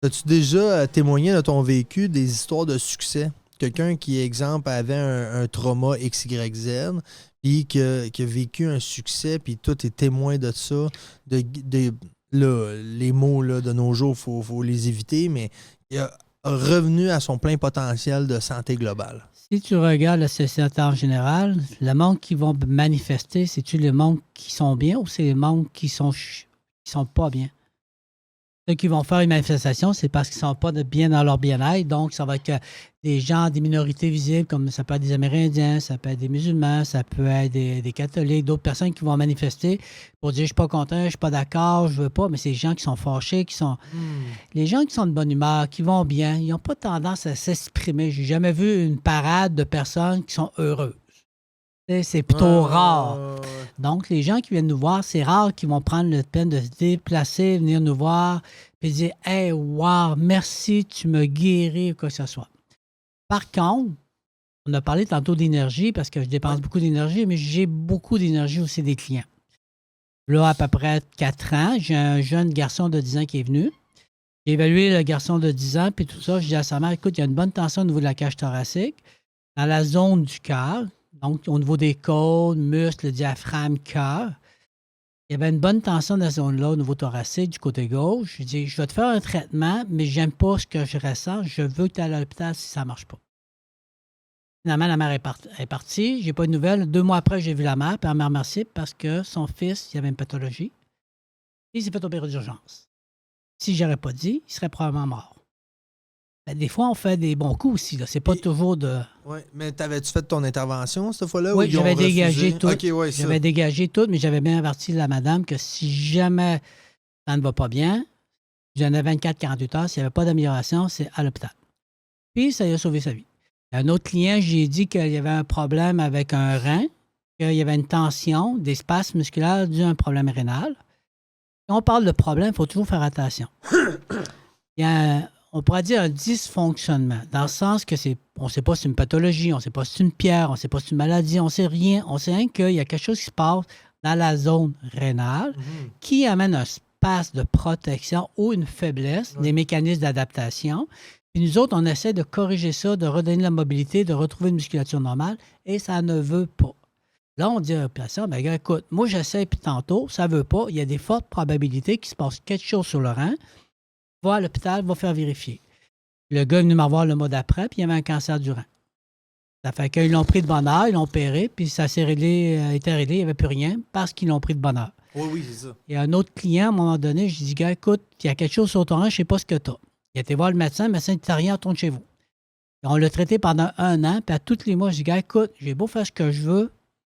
As-tu déjà témoigné de ton vécu des histoires de succès? Quelqu'un qui, exemple, avait un trauma XYZ, puis qui a vécu un succès, puis toi, t'es témoin de ça. Là, les mots là, de nos jours, faut les éviter, mais il a revenu à son plein potentiel de santé globale. Si tu regardes la société en général, le monde qui vont manifester, c'est-tu les mondes qui sont bien ou c'est les mondes qui sont pas bien? Ceux qui vont faire une manifestation, c'est parce qu'ils ne sont pas bien dans leur bien-être. Donc, ça va être des gens, des minorités visibles, comme ça peut être des Amérindiens, ça peut être des musulmans, ça peut être des catholiques, d'autres personnes qui vont manifester pour dire « je suis pas content, je suis pas d'accord, je veux pas », mais c'est les gens qui sont fâchés, qui sont... Les gens qui sont de bonne humeur, qui vont bien, ils n'ont pas tendance à s'exprimer. J'ai jamais vu une parade de personnes qui sont heureuses. C'est plutôt rare. Donc, les gens qui viennent nous voir, c'est rare qu'ils vont prendre le peine de se déplacer, venir nous voir, puis dire « Hey, wow, merci, tu me guéris » ou quoi que ce soit. Par contre, on a parlé tantôt d'énergie parce que je dépense beaucoup d'énergie, mais j'ai beaucoup d'énergie aussi des clients. Là, à peu près 4 ans, j'ai un jeune garçon de 10 ans qui est venu. J'ai évalué le garçon de 10 ans, puis tout ça. Je dis à sa mère, écoute, il y a une bonne tension au niveau de la cage thoracique, dans la zone du cœur, donc au niveau des côtes, muscles, diaphragme, cœur. Il y avait une bonne tension dans cette zone-là au niveau thoracique, du côté gauche. Je dis, je vais te faire un traitement, mais j'aime pas ce que je ressens. Je veux que tu ailles à l'hôpital si ça ne marche pas. Finalement, la mère est partie. Je n'ai pas de nouvelles. 2 mois après, j'ai vu la mère, puis elle m'a remercié parce que son fils, il avait une pathologie. Et il s'est fait opérer d'urgence. Si je n'aurais pas dit, il serait probablement mort. Ben, des fois, on fait des bons coups aussi. C'est pas toujours de... Oui, mais t'avais-tu fait ton intervention cette fois-là? Oui, j'avais dégagé tout. Okay, ouais, j'avais dégagé tout, mais j'avais bien averti la madame que si jamais ça ne va pas bien, j'en ai 24-48 heures, s'il n'y avait pas d'amélioration, c'est à l'hôpital. Puis, ça lui a sauvé sa vie. Un autre client, j'ai dit qu'il y avait un problème avec un rein, qu'il y avait une tension, des spasmes musculaires dû à un problème rénal. Quand on parle de problème, il faut toujours faire attention. Il y a on pourrait dire un dysfonctionnement, dans le sens que on ne sait pas si c'est une pathologie, on ne sait pas si c'est une pierre, on ne sait pas si c'est une maladie, on ne sait rien. On sait rien qu'il y a quelque chose qui se passe dans la zone rénale qui amène un espace de protection ou une faiblesse des mécanismes d'adaptation. Puis nous autres, on essaie de corriger ça, de redonner la mobilité, de retrouver une musculature normale, et ça ne veut pas. Là, on dit à un patient, bien, gars, écoute, moi, j'essaie, puis tantôt, ça ne veut pas. Il y a des fortes probabilités qu'il se passe quelque chose sur le rein. Va à l'hôpital, va faire vérifier. Le gars est venu me revoir le mois d'après, puis il y avait un cancer du rein. Ça fait qu'ils l'ont pris de bonne heure, ils l'ont opéré, puis ça s'est été réglé, il n'y avait plus rien, parce qu'ils l'ont pris de bonne heure. Oui, c'est ça. Il y a un autre client, à un moment donné, je dis, gars, écoute, il y a quelque chose sur ton rein, je ne sais pas ce que tu as. Il a été voir le médecin dit, t'as rien, retourne chez vous. Et on l'a traité pendant 1 an, puis à tous les mois, je dis, gars, écoute, j'ai beau faire ce que je veux,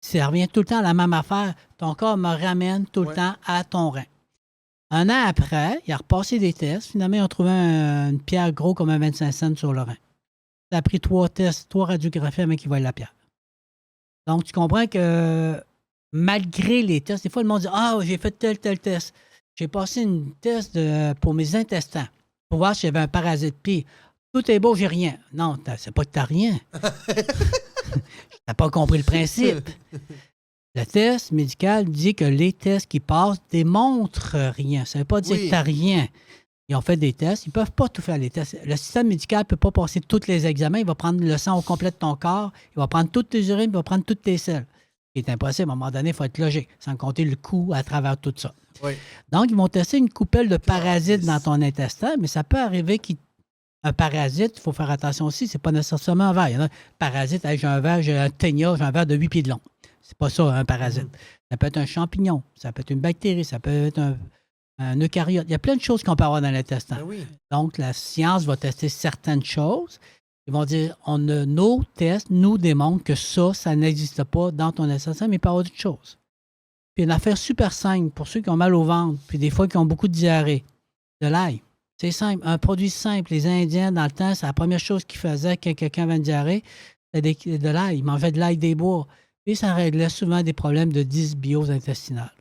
ça revient tout le temps à la même affaire. Ton corps me ramène tout le temps à ton rein. 1 an après, il a repassé des tests. Finalement, ils ont trouvé une pierre gros comme un 25 cents sur le rein. Ça a pris 3 tests, 3 radiographies avant qu'il voie la pierre. Donc, tu comprends que malgré les tests, des fois, le monde dit « Ah, j'ai fait tel test. J'ai passé une test pour mes intestins pour voir si j'avais un parasite. Puis, tout est beau, j'ai rien. » Non, c'est pas que t'as rien. T'as pas compris le principe. Le test médical dit que les tests qui passent démontrent rien. Ça ne veut pas dire que tu n'as rien. Ils ont fait des tests. Ils ne peuvent pas tout faire, les tests. Le système médical ne peut pas passer tous les examens. Il va prendre le sang au complet de ton corps. Il va prendre toutes tes urines. Il va prendre toutes tes selles. C'est impossible. À un moment donné, il faut être logique, sans compter le coût à travers tout ça. Oui. Donc, ils vont tester une coupelle de parasites dans ton intestin, mais ça peut arriver qu'un parasite, il faut faire attention aussi, c'est pas nécessairement un verre. Il y en a un parasite, j'ai un verre, j'ai un ténia, j'ai un verre de 8 pieds de long. C'est pas ça, un parasite. Ça peut être un champignon, ça peut être une bactérie, ça peut être un eucaryote. Il y a plein de choses qu'on peut avoir dans l'intestin. Ben oui. Donc, la science va tester certaines choses. Ils vont dire, nos tests nous démontrent que ça n'existe pas dans ton intestin, mais il peut y avoir d'autres choses. Puis une affaire super simple pour ceux qui ont mal au ventre, puis des fois qui ont beaucoup de diarrhée, de l'ail. C'est simple. Un produit simple. Les Indiens, dans le temps, c'est la première chose qu'ils faisaient quand quelqu'un avait une diarrhée, c'était de l'ail. Ils mangeaient de l'ail des bois. Puis ça réglait souvent des problèmes de dysbiose intestinale.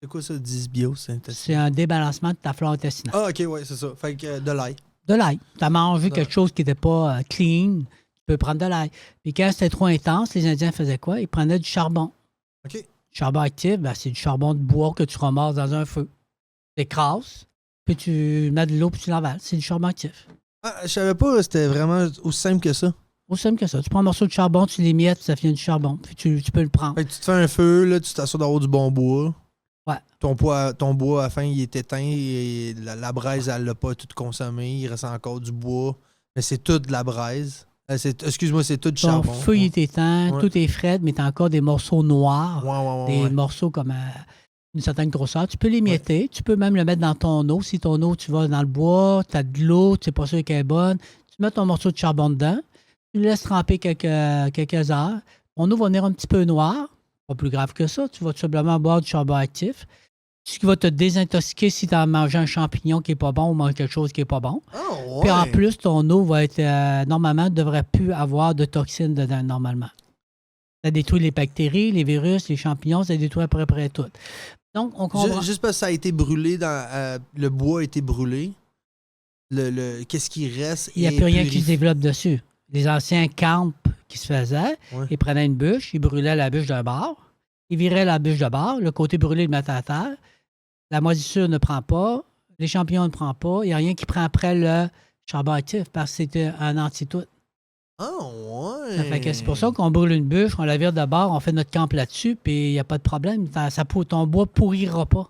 C'est quoi ça, dysbiose intestinale? C'est un débalancement de ta flore intestinale. Ah, OK, oui, c'est ça. Fait que de l'ail. De l'ail. Tu as mangé quelque chose qui n'était pas clean, tu peux prendre de l'ail. Puis quand c'était trop intense, les Indiens faisaient quoi? Ils prenaient du charbon. OK. Charbon actif, c'est du charbon de bois que tu ramasses dans un feu. Tu écrases, Puis tu mets de l'eau puis tu l'envales. C'est du charbon actif. Ah, je savais pas que c'était vraiment aussi simple que ça. Aussi simple que ça. Tu prends un morceau de charbon, tu l'émiettes, ça devient du charbon. Puis tu peux le prendre. Fait que tu te fais un feu, là, tu t'assures d'avoir du bon bois. Ouais. Ton bois, à la fin, il est éteint et la braise, elle l'a pas tout consommé. Il reste encore du bois. Mais c'est tout de la braise. Excuse-moi, c'est tout du Ton charbon. feu, il est éteint, tout est frais, mais tu as encore des morceaux noirs. Des morceaux comme une certaine grosseur. Tu peux l'émietter. Tu peux même le mettre dans ton eau. Si ton eau, tu vas dans le bois, tu as de l'eau, tu n'es pas sûr qu'elle est bonne, tu mets ton morceau de charbon dedans. Tu le laisses tremper quelques heures. Ton eau va venir un petit peu noire. Pas plus grave que ça. Tu vas tout simplement boire du charbon actif. Ce qui va te désintoxiquer si tu as mangé un champignon qui n'est pas bon ou mangé quelque chose qui n'est pas bon. Oh, ouais. Puis en plus, ton eau va être normalement, ne devrait plus avoir de toxines dedans normalement. Ça détruit les bactéries, les virus, les champignons, ça détruit à peu près tout. Donc, on comprend. Juste parce que ça a été brûlé, le bois a été brûlé. Qu'est-ce qui reste? Il n'y a plus rien qui se développe dessus. Les anciens camps qui se faisaient, ils prenaient une bûche, ils brûlaient la bûche d'un bord, ils viraient la bûche de bord, le côté brûlé, ils le mettaient à terre. La moisissure ne prend pas, les champignons ne prennent pas, il n'y a rien qui prend après le charbon actif parce que c'était un antidote. Ah, ouais. Ça fait que c'est pour ça qu'on brûle une bûche, on la vire de bord, on fait notre camp là-dessus, puis il n'y a pas de problème. Ton bois ne pourrira pas.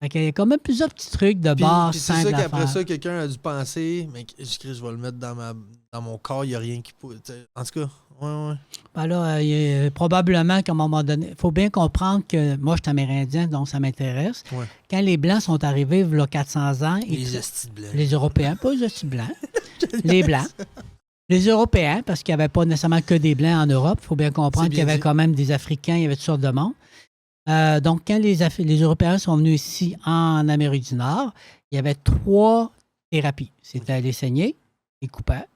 Fait qu'il y a quand même plusieurs petits trucs de base simples à faire. C'est ça qu'après ça, quelqu'un a dû penser, mais je vais le mettre dans mon corps, il n'y a rien qui peut. En tout cas, ouais. Ben là, probablement qu'à un moment donné, il faut bien comprendre que moi, je suis amérindien, donc ça m'intéresse. Ouais. Quand les Blancs sont arrivés, il y a 400 ans, les hosties blancs. Les Européens, pas les hosties blancs, les Blancs. Les Européens, parce qu'il n'y avait pas nécessairement que des Blancs en Europe, il faut bien comprendre qu'il y avait quand même des Africains, il y avait toutes sortes de monde. Donc, quand les Européens sont venus ici en Amérique du Nord, il y avait 3 thérapies. C'était les saignées, les coupaient.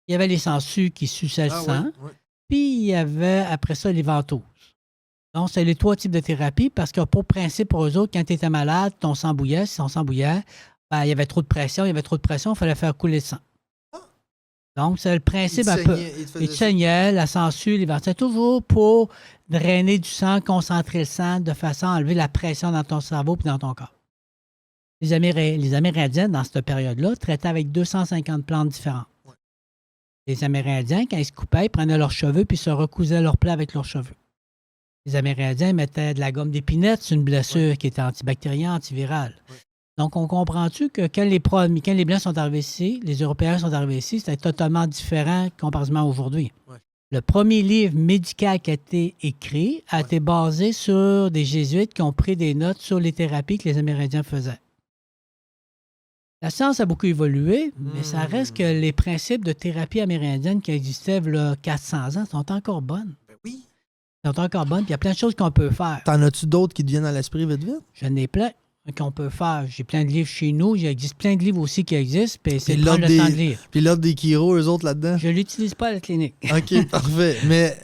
Il y avait les sangsues qui suçaient le sang. Ouais. Puis, il y avait, après ça, les ventouses. Donc, c'est les 3 types de thérapies parce que pour principe, pour eux autres, quand tu étais malade, ton sang bouillait. Si ton sang bouillait, ben, il y avait trop de pression. Il fallait faire couler le sang. Donc, c'est le principe un peu. Il te saignait, la sangsue, les ventouses. C'est toujours pour drainer du sang, concentrer le sang de façon à enlever la pression dans ton cerveau et dans ton corps. Les Amérindiens, dans cette période-là, traitaient avec 250 plantes différentes. Ouais. Les Amérindiens, quand ils se coupaient, ils prenaient leurs cheveux puis se recousaient leurs plaies avec leurs cheveux. Les Amérindiens mettaient de la gomme d'épinette sur une blessure qui était antibactérienne, antivirale. Ouais. Donc, on comprend-tu que quand les Blancs sont arrivés ici, les Européens sont arrivés ici, c'était totalement différent comparativement à aujourd'hui. Ouais. Le premier livre médical qui a été écrit a été basé sur des jésuites qui ont pris des notes sur les thérapies que les Amérindiens faisaient. La science a beaucoup évolué, mais ça reste que les principes de thérapie amérindienne qui existaient il y a 400 ans sont encore bonnes. Ben oui. Ils sont encore bonnes, puis il y a plein de choses qu'on peut faire. T'en as-tu d'autres qui te viennent à l'esprit vite? J'en ai plein qu'on peut faire. J'ai plein de livres chez nous. Il existe plein de livres aussi qui existent, puis c'est prendre le temps de lire. Puis l'ordre des chiro, eux autres, là-dedans? Je ne l'utilise pas à la clinique. OK, parfait. Mais...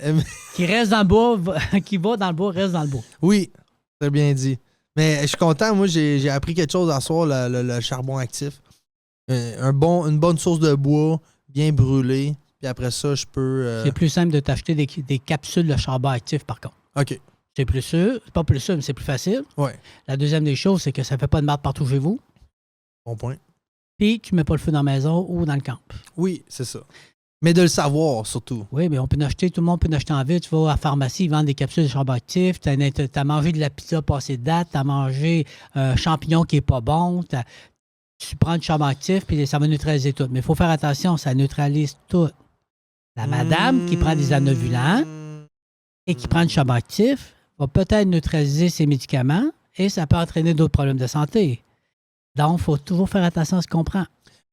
Qui reste dans le bois, qui va dans le bois, reste dans le bois. Oui, très bien dit. Mais je suis content. Moi, j'ai appris quelque chose à soir, le charbon actif. Une bonne source de bois, bien brûlée. Puis après ça, je peux... C'est plus simple de t'acheter des capsules de charbon actif, par contre. OK. C'est plus sûr. C'est pas plus sûr, mais c'est plus facile. Ouais. La deuxième des choses, c'est que ça ne fait pas de marde partout chez vous. Bon point. Puis, tu ne mets pas le feu dans la maison ou dans le camp. Oui, c'est ça. Mais de le savoir, surtout. Oui, mais on peut en acheter. Tout le monde peut en acheter en ville. Tu vas à la pharmacie, ils vendent des capsules de charbon actif. Tu as mangé de la pizza passée de date. Tu as mangé un champignon qui n'est pas bon. Tu prends du charbon actif, puis ça va neutraliser tout. Mais il faut faire attention, ça neutralise tout. La madame qui prend des anovulants et qui prend du charbon actif va peut-être neutraliser ses médicaments et ça peut entraîner d'autres problèmes de santé. Donc, il faut toujours faire attention à ce qu'on prend.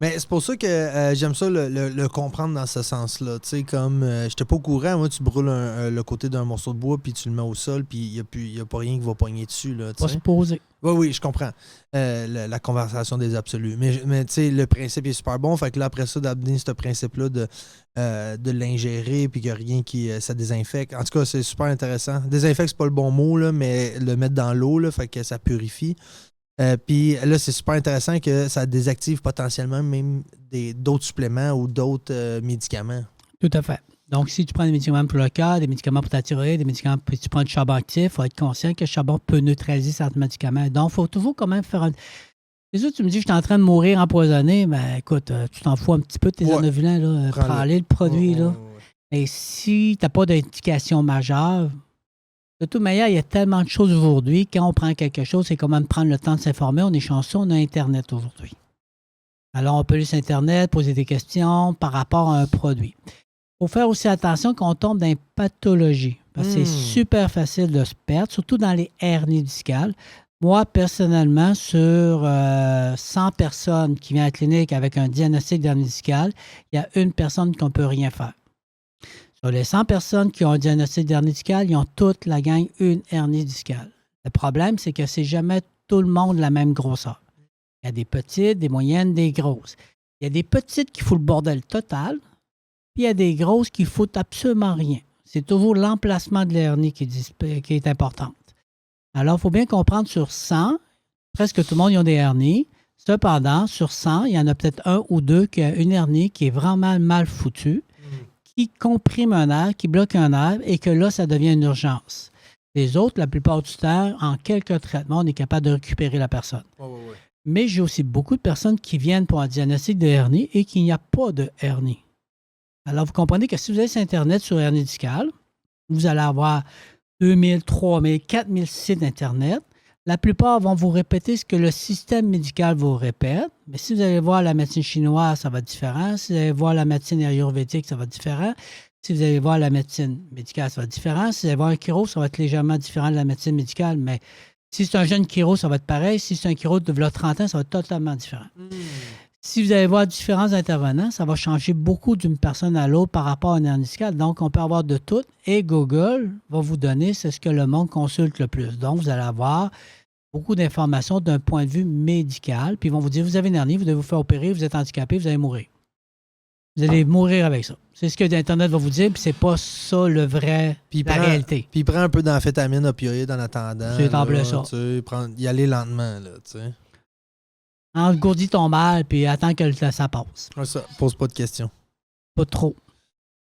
Mais c'est pour ça que j'aime ça le comprendre dans ce sens-là. Tu sais, comme je n'étais pas au courant, moi, tu brûles le côté d'un morceau de bois puis tu le mets au sol puis il n'y a pas rien qui va pogner dessus. Là, pas se poser. Oui, je comprends. La conversation des absolus. Mais tu sais, le principe est super bon. Fait que là, après ça, d'amener ce principe-là de l'ingérer puis qu'il n'y a rien qui... ça désinfecte. En tout cas, c'est super intéressant. Désinfecte, c'est pas le bon mot, là, mais le mettre dans l'eau, là, fait que ça purifie. Puis là, c'est super intéressant que ça désactive potentiellement même d'autres suppléments ou d'autres médicaments. Tout à fait. Donc, si tu prends des médicaments pour le cœur, des médicaments pour ta thyroïde, des médicaments, puis tu prends du charbon actif, il faut être conscient que le charbon peut neutraliser certains médicaments. Donc, il faut toujours quand même faire C'est sûr, tu me dis que je suis en train de mourir empoisonné, ben écoute, tu t'en fous un petit peu de tes annevilins, là. Prends-les le produit, là. Et si tu n'as pas d'indication majeure, de toute manière, il y a tellement de choses aujourd'hui. Quand on prend quelque chose, c'est quand même prendre le temps de s'informer. On est chanceux, on a Internet aujourd'hui. Alors, on peut aller sur Internet, poser des questions par rapport à un produit. Il faut faire aussi attention qu'on tombe dans les pathologies. Parce que c'est super facile de se perdre, surtout dans les hernies discales. Moi, personnellement, sur 100 personnes qui viennent à la clinique avec un diagnostic d'hernie discale, il y a une personne qu'on ne peut rien faire. Sur les 100 personnes qui ont un diagnostic d'hernie discale, ils ont toute la gang une hernie discale. Le problème, c'est que c'est jamais tout le monde la même grosseur. Il y a des petites, des moyennes, des grosses. Il y a des petites qui foutent le bordel total, puis il y a des grosses qui foutent absolument rien. C'est toujours l'emplacement de l'hernie qui est importante. Alors, il faut bien comprendre, sur 100, presque tout le monde a des hernies. Cependant, sur 100, il y en a peut-être un ou deux qui a une hernie qui est vraiment mal foutue, qui comprime un nerf, qui bloque un nerf, et que là, ça devient une urgence. Les autres, la plupart du temps, en quelques traitements, on est capable de récupérer la personne. Ouais. Mais j'ai aussi beaucoup de personnes qui viennent pour un diagnostic de hernie et qu'il n'y a pas de hernie. Alors, vous comprenez que si vous allez sur Internet sur hernie discale, vous allez avoir 2000, 3000, 4000 sites Internet. La plupart vont vous répéter ce que le système médical vous répète. Mais si vous allez voir la médecine chinoise, ça va être différent. Si vous allez voir la médecine ayurvédique, ça va être différent. Si vous allez voir la médecine médicale, ça va être différent. Si vous allez voir un chiro, ça va être légèrement différent de la médecine médicale. Mais si c'est un jeune chiro, ça va être pareil. Si c'est un chiro de 30 ans, ça va être totalement différent. Si vous allez voir différents intervenants, ça va changer beaucoup d'une personne à l'autre par rapport à une hernie discale. Donc, on peut avoir de tout. Et Google va vous donner c'est ce que le monde consulte le plus. Donc, vous allez avoir beaucoup d'informations d'un point de vue médical. Puis, ils vont vous dire, vous avez une hernie, vous devez vous faire opérer, vous êtes handicapé, vous allez mourir. Vous allez mourir avec ça. C'est ce que Internet va vous dire, puis c'est pas ça la réalité. Puis, prends un peu d'amphétamine opioïde en attendant. C'est en plein ça. Y aller lentement, là, tu sais. Engourdis ton mal, puis attends que ça passe. Ça, pose pas de questions. Pas trop.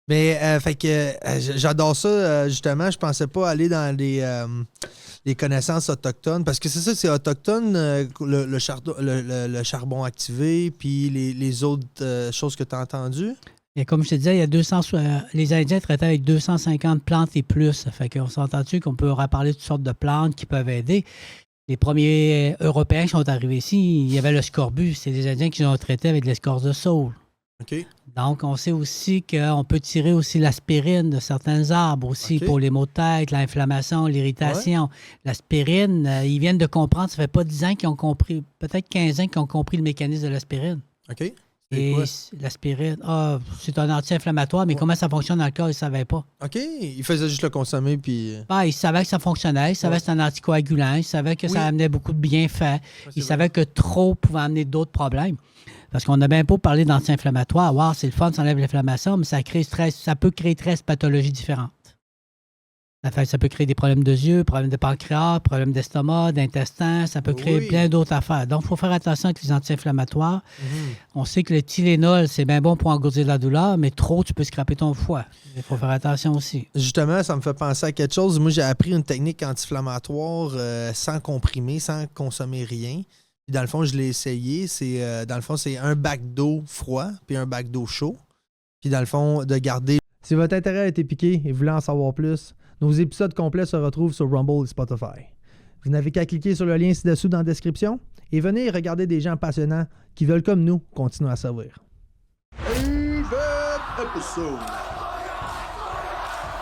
Mais, fait que j'adore ça, justement. Je pensais pas aller dans les connaissances autochtones, parce que c'est ça, c'est autochtone, le charbon activé, puis les autres choses que tu as entendues. Et comme je te disais, il y a 200, les Indiens traitaient avec 250 plantes et plus. Ça fait qu'on s'entend-tu qu'on peut reparler de toutes sortes de plantes qui peuvent aider. Les premiers Européens qui sont arrivés ici, il y avait le scorbut. C'est des Indiens qui ont traité avec de l'escorce de saule. OK. Donc, on sait aussi qu'on peut tirer aussi l'aspirine de certains arbres aussi pour les maux de tête, l'inflammation, l'irritation. Ouais. L'aspirine, ils viennent de comprendre, ça fait pas 10 ans qu'ils ont compris, peut-être 15 ans qu'ils ont compris le mécanisme de l'aspirine. OK. Et l'aspirine, c'est un anti-inflammatoire, mais comment ça fonctionne dans le corps, ils ne savaient pas. OK. Ils faisaient juste le consommer, puis... Ils savaient que ça fonctionnait, ils savaient que c'était un anticoagulant, ils savaient que ça amenait beaucoup de bienfaits, ils savaient que trop pouvait amener d'autres problèmes. Parce qu'on a bien beau parler d'anti-inflammatoire, wow, c'est le fun, ça enlève l'inflammation, mais ça peut créer 13 pathologies différentes. Ça peut créer des problèmes de yeux, problèmes de pancréas, problèmes d'estomac, d'intestin, ça peut créer plein d'autres affaires. Donc, il faut faire attention avec les anti-inflammatoires. On sait que le Tylenol, c'est bien bon pour engourdir la douleur, mais trop, tu peux scraper ton foie. Il faut faire attention aussi. Justement, ça me fait penser à quelque chose. Moi, j'ai appris une technique anti-inflammatoire sans comprimer, sans consommer rien. Puis dans le fond, je l'ai essayé. Dans le fond, c'est un bac d'eau froid puis un bac d'eau chaud. Puis dans le fond, de garder... Si votre intérêt a été piqué et vous voulez en savoir plus, nos épisodes complets se retrouvent sur Rumble et Spotify. Vous n'avez qu'à cliquer sur le lien ci-dessous dans la description et venez regarder des gens passionnants qui veulent, comme nous, continuer à servir.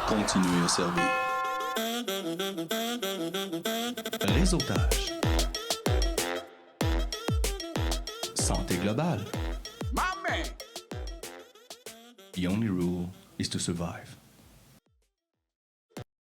Continuez à servir. Réseautage. Santé globale. The only rule is to survive.